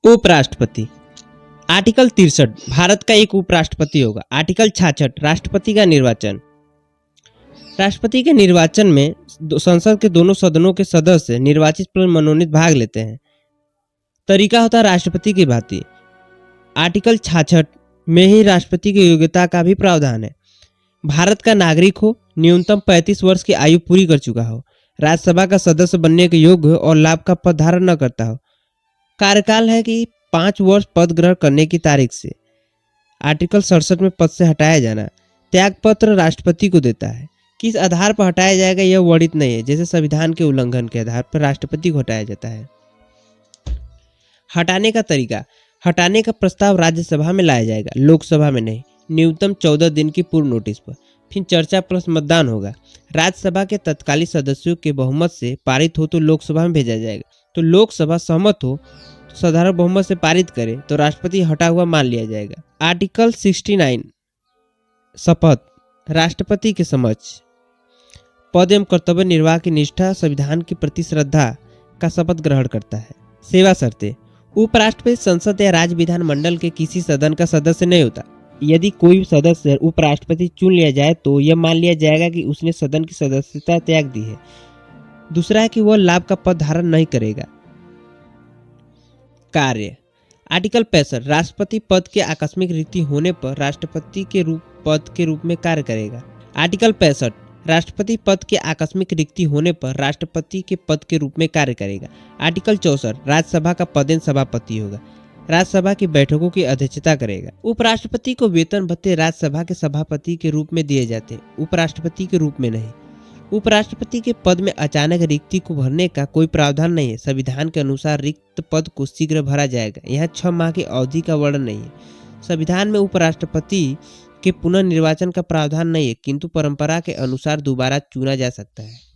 उपराष्ट्रपति। आर्टिकल 63 भारत का एक उपराष्ट्रपति होगा। आर्टिकल 66 राष्ट्रपति का निर्वाचन। राष्ट्रपति के निर्वाचन में संसद के दोनों सदनों के सदस्य निर्वाचित पर मनोनीत भाग लेते हैं। तरीका होता है राष्ट्रपति की भांति। आर्टिकल 66 में ही राष्ट्रपति की योग्यता का भी प्रावधान है। भारत का नागरिक हो, न्यूनतम 35 वर्ष की आयु पूरी कर चुका हो, राज्यसभा का सदस्य बनने के योग्य हो और लाभ का पद धारण न करता हो। कार्यकाल है कि 5 वर्ष पद ग्रहण करने की तारीख से। आर्टिकल 67 में पद से हटाया जाना। त्यागपत्र राष्ट्रपति को देता है। किस आधार पर हटाया जाएगा यह वर्णित नहीं है, जैसे संविधान के उल्लंघन के आधार पर राष्ट्रपति को हटाया जाता है। हटाने का तरीका। हटाने का प्रस्ताव राज्यसभा में लाया जाएगा, लोकसभा में नहीं। न्यूनतम 14 दिन की पूर्व नोटिस पर। फिर चर्चा प्लस मतदान होगा। राज्यसभा के तत्कालीन सदस्यों के बहुमत से पारित हो तो लोकसभा में भेजा जाएगा। तो लोकसभा सहमत हो तो साधारण बहुमत से पारित करे तो राष्ट्रपति हटा हुआ मान लिया जाएगा। आर्टिकल 69 शपथ। राष्ट्रपति के समक्ष पद एवं कर्तव्य निर्वाह की निष्ठा, संविधान के प्रति श्रद्धा का शपथ ग्रहण करता है। सेवा शर्तें। उपराष्ट्रपति संसद या राज्य विधान मंडल के किसी सदन का सदस्य नहीं होता। यदि कोई सदस्य उपराष्ट्रपति चुन लिया जाए तो यह मान लिया जाएगा कि उसने सदन की सदस्यता त्याग दी है। दूसरा है कि वह लाभ का पद धारण नहीं करेगा। कार्य। आर्टिकल 65 राष्ट्रपति पद के आकस्मिक रिक्ति होने पर राष्ट्रपति के पद के रूप में कार्य करेगा। आर्टिकल 65 राष्ट्रपति पद के आकस्मिक रिक्ति होने पर राष्ट्रपति के पद के रूप में कार्य करेगा। आर्टिकल 64 राज्यसभा का पदेन सभापति होगा। राज्यसभा की बैठकों की अध्यक्षता करेगा। उपराष्ट्रपति को वेतन भत्ते राज्यसभा के सभापति के रूप में दिए जाते हैं, उपराष्ट्रपति के रूप में नहीं। उपराष्ट्रपति के पद में अचानक रिक्ति को भरने का कोई प्रावधान नहीं है। संविधान के अनुसार रिक्त पद को शीघ्र भरा जाएगा। यहाँ 6 माह की अवधि का वर्णन नहीं है। संविधान में उपराष्ट्रपति के पुनर्निर्वाचन का प्रावधान नहीं है, किंतु परंपरा के अनुसार दोबारा चुना जा सकता है।